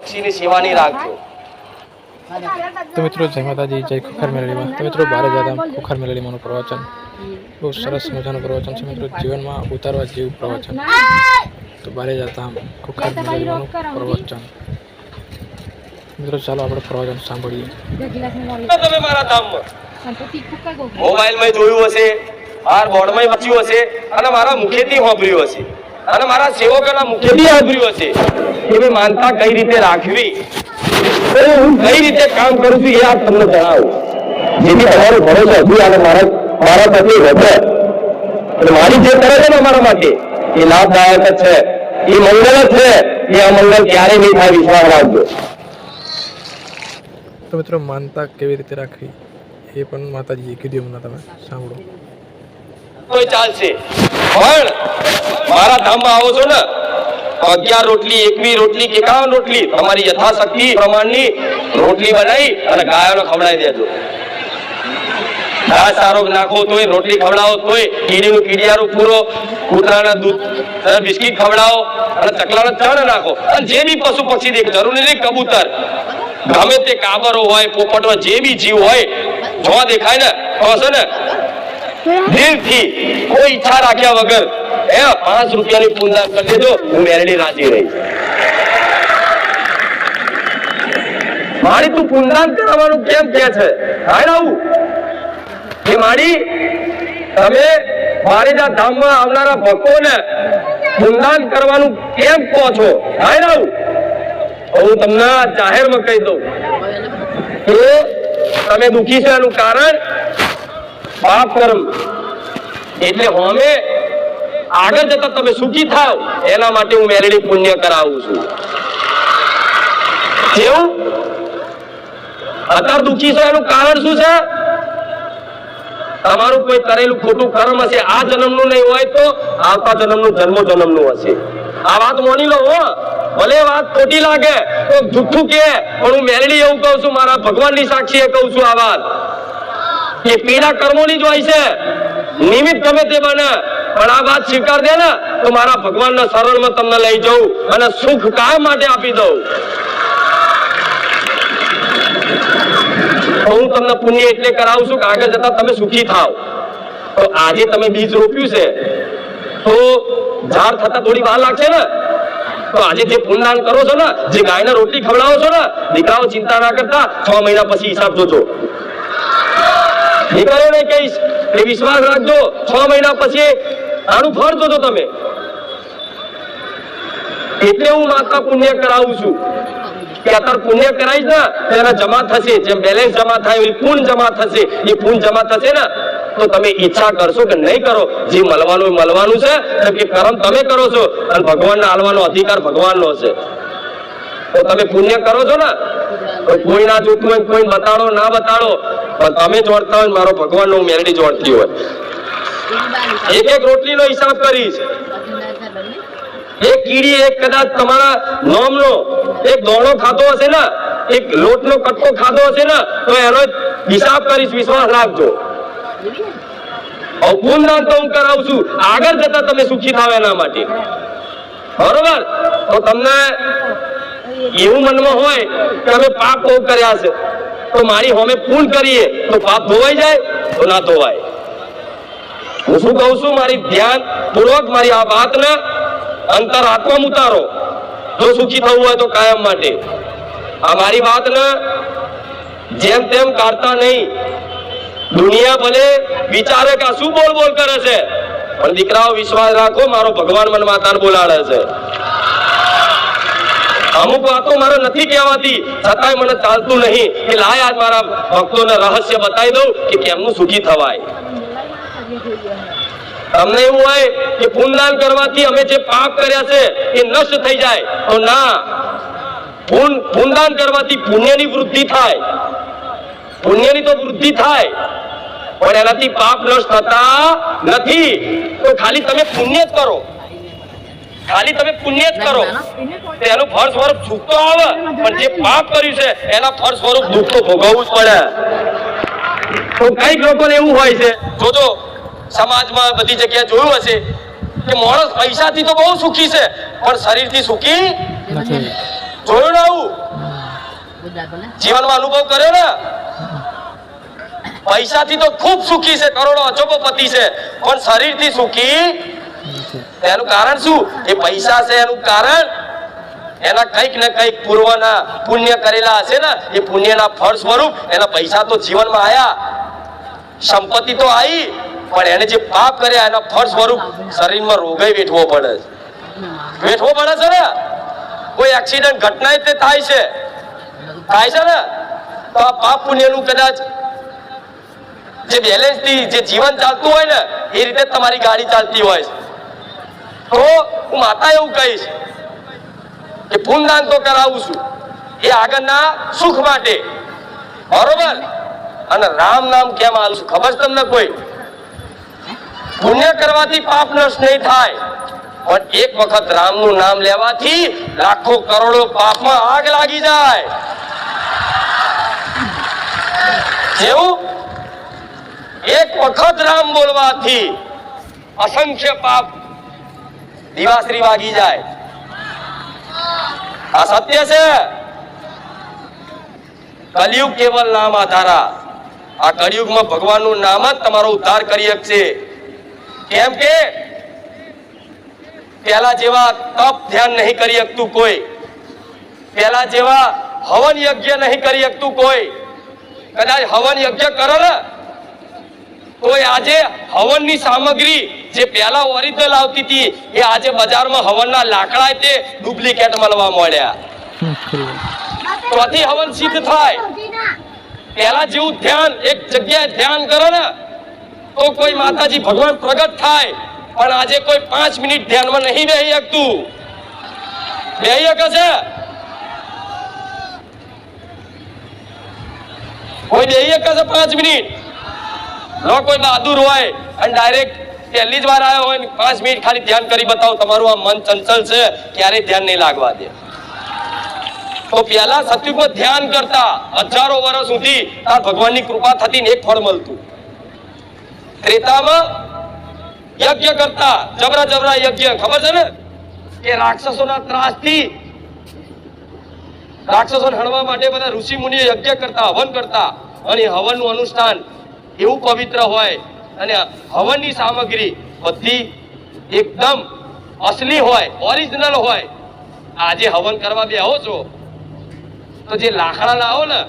પક્ષીની સેવાની રાખજો। તો મિત્રો જય માતાજી, જય ખુખાર મેળવીમાં। તો મિત્રો બારે જાદામ ખુખાર મેળવીમાંનું પ્રવચન બહુ સરસ મજાનું પ્રવચન છે મિત્રો, જીવનમાં ઉતારવા જેવું પ્રવચન। તો બારે જાદામ ખુખાર મેળવીમાંનું પ્રવચન મિત્રો, ચાલો આપણે પ્રવચન સાંભળીએ। તમે મારા ધામમાં મોબાઈલમાં જોયું હશે, બાર બોર્ડમાં વાંચ્યું હશે અને મારા મુખેથી સાંભળ્યું હશે અને મારા સેવકોના મુખેથી સાંભળ્યું હશે કે ભાઈ માનતા કઈ રીતે રાખવી, હું કઈ રીતે કામ કરું છું એ આ તમને જણાવું, જેથી તમારો ભરોસો હજુ અને મારા પ્રત્યે વધે અને મારી જે કરે છે ને અમારા માટે એ લાભદાયક જ છે, એ મંગલ જ છે, એ અમંગલ ક્યારેય નહીં થાય, વિશ્વાસ રાખજો। તો મિત્રો માનતા કેવી રીતે રાખવી એ પણ માતાજીએ કીધું, હમણાં તમે સાંભળો। કોઈ ચાલશે પણ મારા ધામમાં આવો છો ને 11 રોટલી 21 રોટલી કે 51 રોટલી તમારી યથાશક્તિ પ્રમાણની રોટલી બનાવી અને ગાયોને ખવડાવી દેજો। ઘાસ સારો નાખો તોય, રોટલી ખવડાવો તોય, કીડીનું કીડિયારું પૂરો, કૂતરાના દૂધ બિસ્કીટ ખવડાવો અને ચકલાને ચણ નાખો અને જે બી પશુ પક્ષી દેખ, જરૂરી નહીં કબૂતર, ગમે તે કાબરો હોય, પોપટ હોય, જે બી જીવ હોય, જોવા દેખાય ને તો હશે ને દિલથી કોઈ ઈચ્છા રાખ્યા વગર 5 રૂપિયાની પૂનદાન કરી દેજો, હું મેરડી રાજી રહીશ। મારી તું પૂનદાન કરવાનું કેમ કે છે? આવું એ મારી તમે મારી ધામમાં આવનારા ભક્તોને પૂનદાન કરવાનું કેમ કહો છો? આવું હું તમને જાહેરમાં કહી દઉં કે તમે દુઃખી છો એનું કારણ પાપ કર્મ, એટલે અમે આગળ જતા તમે સુખી થાવ એના માટે હું મેરડી પુણ્ય કરાવું છું। કેવું અત્યારે દુઃખી છો એનું કારણ શું છે? તમારું કોઈ કરેલું ખોટું કર્મ હશે, આ જન્મનું નહીં હોય તો આવતા જન્મનું જન્મનું હશે। આ વાત માની લો હો, ભલે વાત ખોટી લાગે તો જુઠ્ઠું કે, પણ હું મેરડી એવું કહું છું, મારા ભગવાનની સાક્ષીએ કહું છું આ વાત કે પીડા કર્મોની જ હોય છે, નિમિત્ત ગમે તે બને, પણ આ વાત સ્વીકાર દે ને તો મારા ભગવાનના શરણમાં તમને લઈ જાઉં અને સુખ કાયમ માટે આપી દઉં। હું તમને પુણ્ય એટલે કરાવું છું કે આગળ જતા તમે સુખી થાવ। તો આજે તમે બીજ રોપ્યું છે તો ઝાડ થતા થોડી વાર લાગશે ને, તો આજે જે પુણ્યદાન કરો છો ને, જે ગાયને રોટલી ખવડાવો છો ને, દીકરાઓ ચિંતા ના કરતા 6 મહિના પછી હિસાબ જોજો। દીકરીઓ ને કહીશ એ વિશ્વાસ રાખજો, 6 મહિના પછી આનું ફળ જોજો તમે। એટલે હું માતા પુણ્ય કરાવું છું કે અત્યારે પુણ્ય કરાવીશ ને તો એના જમા થશે, જેમ બેલેન્સ જમા થાય એ પૂન જમા થશે, એ પૂન જમા થશે ને તો તમે ઈચ્છા કરશો કે નહીં કરો, જે મળવાનું છે કે કર્મ તમે કરો છો અને ભગવાનને આલવાનો અધિકાર ભગવાનનો છે। તો તમે પુણ્ય કરો છો ને, કોઈ ના જોતું હોય, કોઈ બતાડો ના બતાડો, પણ તમે જોડતા હોય મારો ભગવાન નો મેરડી જોડતી હોય, એક રોટલીનો હિસાબ કરીશ, એક કીડી એક કદાચ તમારા નોમનો એક દોણો ખાતો હશે ને, એક લોટનો કટકો ખાધો હશે ને, તો એનો હિસાબ કરીશ, વિશ્વાસ રાખજો। પૂનદાન તો હું કરાવું છું આગળ જતા તમે સુખી થાવ એના માટે, બરોબર? તો તમને એવું મનમાં હોય કે અમે પાપ બહુ કર્યા છે તો મારી હોમે પૂન કરીએ તો પાપ ધોવાઈ જાય તો ના ધોવાય। હું શું કહું છું, મારી ધ્યાન પૂર્વક મારી આ વાતને અંતરાત્મા ઉતારો, જો સુખી થવું હોય તો કાયમ માટે। આ મારી વાતને જેમ તેમ કાઢતા નહીં। દુનિયા ભલે વિચારે કે શું બોલ કરે છે, પણ દીકરાઓ વિશ્વાસ રાખો, મારો ભગવાન મને માતાને બોલાડે છે। અમુક વાતો મારે નથી કહેવાતી, છતાંય મને ચાલતું નહીં કે લાય આજ મારા ભક્તોને રહસ્ય બતાવી દઉં કે કેમનું સુખી થવાય। તમને એવું હોય કે પુણ્યદાન કરવાથી અમે જે પાપ કર્યા છે એ નષ્ટ થઈ જાય, તો ના, પુણ્યદાન કરવાથી પુણ્યની વૃદ્ધિ થાય, પુણ્યની તો વૃદ્ધિ થાય, પણ એનાથી પાપ નષ્ટ થતા નથી। તો ખાલી તમે પુણ્ય જ કરો, ખાલી તમે પુણ્ય જ કરો, એનું ફળ સ્વરૂપ સુખ તો આવે, પણ જે પાપ કર્યું છે એના ફળ સ્વરૂપ દુઃખ તો ભોગવવું જ પડે। તો કઈક લોકોને એવું હોય છે, જોજો સમાજમાં બધી જગ્યાએ જોયું હશે કે માણસ પૈસાથી તો બહુ સુખી છે પણ શરીરથી સુખી નથી। જોયું ને આવું? જીવનમાં અનુભવ કર્યો ને? પૈસાથી તો ખૂબ સુખી છે, કરોડો અજોપતિ છે, પણ શરીરથી સુખી એનું કારણ શું? એ પૈસા છે એનું કારણ એના કંઈક ને કંઈક પૂર્વના પુણ્ય કરેલા હશે ને, એ પુણ્યના ફળ સ્વરૂપ એના પૈસા તો જીવનમાં આયા, સંપત્તિ તો આવી, પણ એને જે પાપ કર્યા એના ફળ સ્વરૂપ શરીરમાં રોગય વેઠવો પડે છે ને. કોઈ એક્સિડન્ટ ઘટના તે થાય છે ને, તો આ પાપ પુણ્યનું કદાચ જે બેલેન્સ થી જે જીવન ચાલતું હોય ને એ રીતે તમારી ગાડી ચાલતી હોય તો હું માતા એવું કહીશ કે પુણ્યદાન તો કરાવું છું એ આગળના સુખ માટે, બરોબર? અને રામ નામ કેમ આલું છું ખબર છે તમને? કોઈ પુણ્ય કરવાથી પાપ નષ્ટ નહીં થાય, પણ એક વખત રામનું નામ લેવાથી લાખો કરોડો પાપમાં આગ લાગી જાય. જેવું એક વખત રામ બોલવાથી અસંખ્ય પાપ દિવાસરી વાગી જાય. આ સત્ય છે. કલિયુગ કેવલ નામ આધારા. આ કલિયુગમાં ભગવાનનું નામ જ તમારો ઉદ્ધાર કરી શકશે. કેમ કે પેલા જેવા તપ ધ્યાન નહીં કરી શકતું કોઈ, પેલા જેવા હવન યજ્ઞ નહીં કરી શકતું કોઈ. કદાચ હવન યજ્ઞ કરો ને તો આજે હવનની સામગ્રી જે પેલા ઓરિજિનલ આવતી હતી એ આજે બજારમાં હવનના લાકડા તે ડુપ્લિકેટ મળવા મળ્યા. ત્યાંથી હવન સિદ્ધ થાય. પેલા જેવું ધ્યાન એક જગ્યાએ ધ્યાન કરો ને તો કોઈ માતાજી ભગવાન પ્રગટ થાય, પણ આજે કોઈ 5 મિનિટ ધ્યાનમાં નહીં બેહી શકતું. બેહી શકે છે? કોઈ બેહી શકે છે 5 મિનિટ? લો કોઈ બહાદુર હોય અને ડાયરેક્ટ પહેલી જ વાર આવ્યો હોય ને 5 મિનિટ ખાલી ધ્યાન કરી બતાવો, તમારું આ મન ચંચલ છે, ક્યારેય ધ્યાન નહીં લાગવા દે. તો પહેલા સતયુગમાં ધ્યાન કરતા હજારો વર્ષ સુધી તાર ભગવાનની કૃપા થતી ને એક ફળ મળતું. ત્રેતામાં યજ્ઞ કરતા, જબરા યજ્ઞ, ખબર છે ને કે રાક્ષસોના ત્રાસથી રાક્ષસોને હણવા માટે બધા ઋષિ મુનિઓ યજ્ઞ કરતા, હવન કરતા, અને હવનનું અનુષ્ઠાન એવું પવિત્ર હોય અને હવનની સામગ્રી બધી એકદમ અસલી હોય, ઓરિજિનલ હોય. આજે હવન કરવા બેહો છો તો જે લાકડા લાવો ને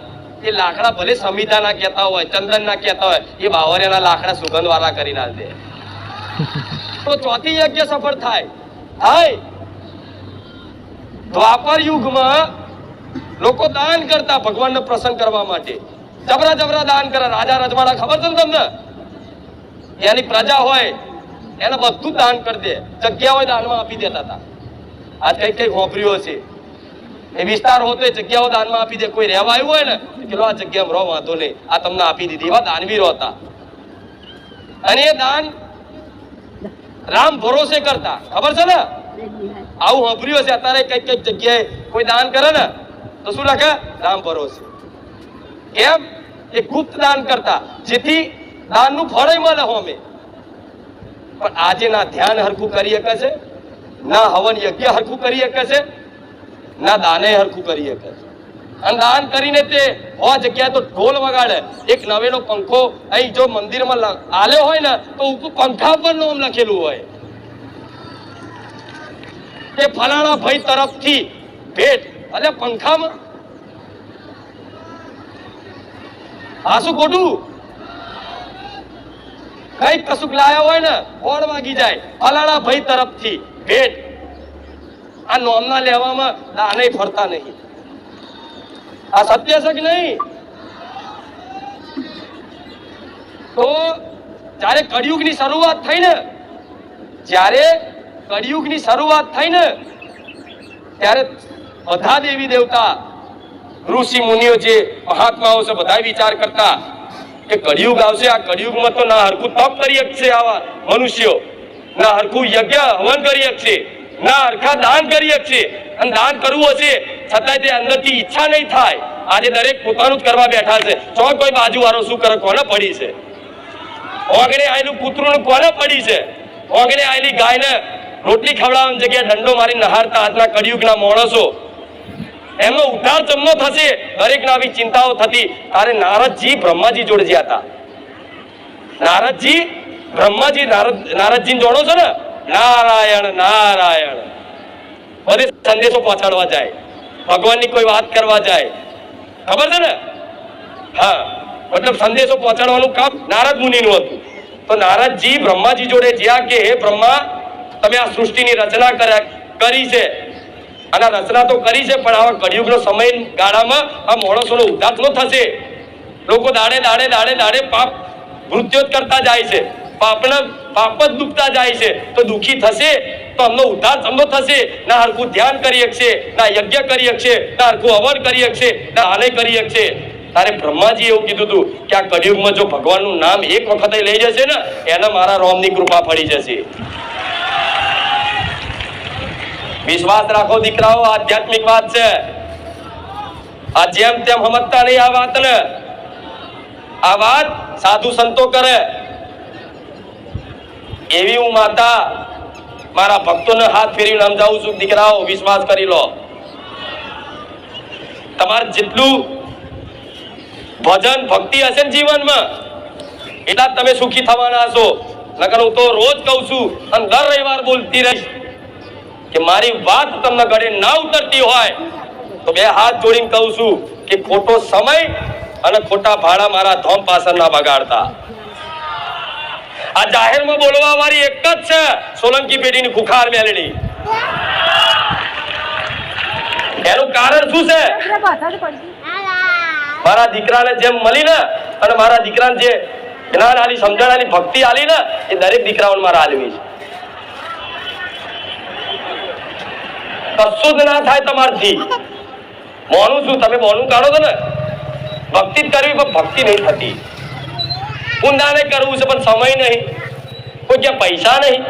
એ લાકડા ભલે સમિતા ના કહેતા હોય, ચંદન ના કહેતા હોય, એ બાવરિયાના લાકડા સુગંધ વાળા કરી ના દે તો ચોથી યજ્ઞ સફળ થાય. દ્વાપર યુગમાં લોકો દાન કરતા ભગવાનને પ્રસન્ન કરવા માટે, જબરા દાન કરે. રાજા રજવાડા ખબર છે ને તમને? એની પ્રજા હોય એને બધું દાન કરી દે, જગ્યા હોય દાનમાં આપી દેતા હતા. આ કઈ હોપરીઓ છે એ વિસ્તાર હોતો એ જગ્યાઓ દાનમાં આપી દે. કોઈ રહેવા આવ્યું હોય ને કે આ જગ્યામાં રહો, વાંધો નહીં, આ તમને આપી દીધી. એવા દાનવીરો હતા. અને એ દાન રામ ભરોસે કરતા, ખબર છે ને? આવું હોપરીઓ છે અત્યારે કઈક જગ્યાએ કોઈ દાન કરે ને તો શું લખે? રામ ભરોસે. કેમ? એ ગુપ્ત દાન કરતા, જેથી દાનનું ફળ મળે હોમે. પણ આજે ના ધ્યાન હરખું કરી શકે છે, ના હવન યજ્ઞ હરખું કરી શકે છે, ના દાને હરખું કરી શકે છે. અને દાન કરીને તે હો જગ્યાએ તો ઢોલ વગાડે. એક નવેનો પંખો અહીં જો મંદિરમાં આલ્યો હોય ને તો ઉપર પંખા પર નામ લખેલું હોય કે ફલાણા ભાઈ તરફથી ભેટ. અને પંખામાં આ શું ખોટું? કઈક કશુંક લાયા હોય ને ઓળ વાગી જાય, ફલાણા ભાઈ તરફથી ભેટ. આ નોમના લેવામાં દાને ફરતા નહીં. આ સત્ય છે કે નહીં? તો જ્યારે કળિયુગની શરૂઆત થઈ ને ત્યારે બધા દેવી દેવતા, ઋષિ મુનિઓ, જે મહાત્માઓ છે, બધા વિચાર કરતા કે કળિયુગ આવશે, આ કળિયુગમાં તો ના હરખું તપ કરી શકશે આવા મનુષ્યો, ના હરખું યજ્ઞ હવન કરી શકશે, ના હરખા દાન કરી શકશે. અને દાન કરવું હશે છતાંય તે અંદરથી ઈચ્છા નહીં થાય. આજે દરેક પોતાનું જ કરવા બેઠા છે. ચોક કોઈ બાજુ વાળો શું કરે? કોને પડી છે? ઓગણે આયેલું કૂતરું કોને પડી છે? ઓગણે આયેલી ગાયને રોટલી ખવડાવવાની જગ્યાએ દંડો મારી નહારતા આજના કળિયુગના માણસો. એમનો ઉદ્ધાર જમનો થશે, દરેકને આવી ચિંતાઓ થતી. તારે નારદજી બ્રહ્માજી જોડે ગયા હતા. નારદજી બ્રહ્માજી નારદજી જોડો છો ને, નારાયણ નારાયણ બધે સંદેશો પહોંચાડવા જાય, ભગવાનની કોઈ વાત કરવા જાય, ખબર છે ને? હા, મતલબ સંદેશો પહોંચાડવાનું કામ નારદ મુનિનું હતું. તો નારદજી બ્રહ્માજી જોડે જ્યાં કે હે બ્રહ્મા, તમે આ સૃષ્ટિની રચના કરી છે, અને રચના તો કરી છે, પણ આવા કળિયુગનો સમય ગાળામાં આ માણસોનો ઉદ્ધાર ન થશે. લોકો દાડે દાડે દાડે દાડે પાપ મૃત્યુ કરતા જાય છે, પાપ જ દુખતા જાય છે. તો દુઃખી થશે તો અમનો ઉદ્ધાર સમનો થશે. ના હરખું ધ્યાન કરી શકશે, ના યજ્ઞ કરી શકશે, ના હરખું હવન કરી શકશે, ના આને કરી શકશે. તારે બ્રહ્માજી એવું કીધું હતું કે આ કળિયુગમાં જો ભગવાનનું નામ એક વખતે લઈ જશે ને, એને મારા રોમની કૃપા પડી જશે. વિશ્વાસ રાખો દીકરાઓ, આધ્યાત્મિક વાત છે. આ જેમ તેમ સમજતા નહીં આ વાત ને. આ વાત સાધુ સંતો કરે. એવી હું માતા મારા ભક્તોને હાથ ફેરીને સમજાવું છું, દીકરાઓ વિશ્વાસ કરી લો. તમારે જેટલું ભજન ભક્તિ હશે ને જીવનમાં, એટલા તમે સુખી થવાના હશો. નકર હું તો રોજ કહું છું અને દર રવિવાર બોલતી રહીશ કે મારી વાત તમને ગળે ના ઉતરતી હોય તો બે હાથ જોડીને કહું છું કે ખોટો સમય અને ખોટા ભાડા મારા ધોમ પાછળ ના બગાડતા. આ જાહેરમાં બોલવા વાળી એક જ છે, સોલંકી પેઢીની ખુખાર મેલડી. એનું કારણ શું છે? મારા દીકરાને જેમ મળી ને, અને મારા દીકરાને જે જ્ઞાન આલી, સમજણ આલી, ભક્તિ આલી ને, એ દરેક દીકરાઓને મારા આલવી છે. કશું જ ના થાય તમારથી. મોનું છું, તમે મોનું કાઢો છો ને. ભક્તિ જ કરવી પણ ભક્તિ નહીં થતી. પુંદાને કરવું છે પણ સમય નહીં, કોઈ ક્યાં પૈસા નહીં.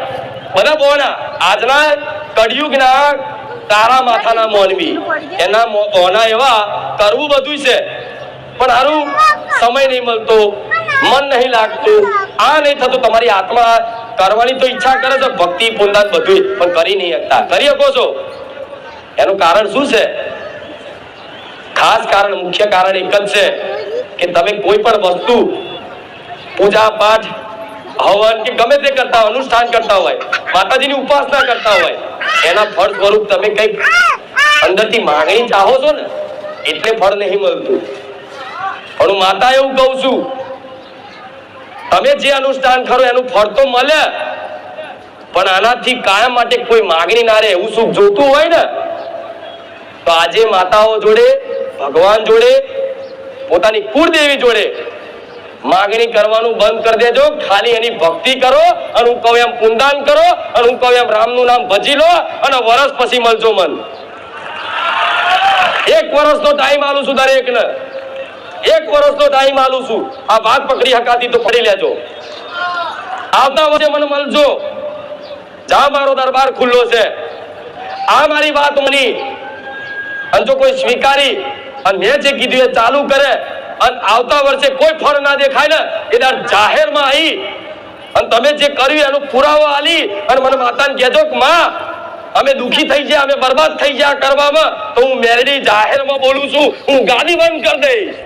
બધા બોના આજના કળિયુગના તારા માથાના મોનવી, એના બોના એવા કરવું બધું છે, પણ હારું સમય નહીં મળતો, મન નહીં લાગતું, આ નહીં થતું. તમારી આત્મા કરવાની તો ઈચ્છા કરે છે, ભક્તિ પુંદાન બધું, પણ કરી નહીં શકતા. કરી શકો છો. એનું કારણ શું છે? ખાસ કારણ, મુખ્ય કારણ એક જ છે કે તમે કોઈ પણ વસ્તુ, પૂજા પાઠ, હવન કે ગમે તે કરતા હોય, અનુષ્ઠાન કરતા હોય, માતાજીની ઉપાસના કરતા હોય, એના ફળ સ્વરૂપ તમે કઈક અંદરથી માંગણી ચાહો છો ને, એટલે ફળ નહીં મળતું. પણ હું માતા એવું કહું છું, તમે જે અનુષ્ઠાન કરો એનું ફળ તો મળે, પણ આનાથી કાયમ માટે કોઈ માંગણી ના રહે એવું સુખ જોતું હોય ને, તો આજે માતાઓ જોડે, ભગવાન જોડે, પોતાની કુળદેવી જોડે માગણી કરવાનું બંધ કરી દેજો. ખાલી એની ભક્તિ કરો, અને હું કહું એમ પુંદાન કરો, અને હું કહું એમ રામનું નામ ભજી લો, અને વર્ષ પછી મળજો મન. 1 વર્ષનો ટાઈમ આલું છું દરેકને, 1 વર્ષનો ટાઈમ આલું છું. આ વાત પકડી હકાતી તો પડી લેજો. આવતા વર્ષે મને મળજો. જા, મારો દરબાર ખુલ્લો છે. આ મારી વાત મની, અને જો કોઈ સ્વીકારી અને મેં જે કીધું એ ચાલુ કરે, અને આવતા વર્ષે કોઈ ફળ ના દેખાય ને, એ જાહેરમાં આવી અને તમે જે કર્યું એનો પુરાવો આલી અને મને માતાને કહેજો કે માં અમે દુખી થઈ ગયા, અમે બરબાદ થઈ ગયા કરવામાં, તો હું મેરડી જાહેરમાં બોલું છું, હું ગાદી બંધ કરી દઈશ.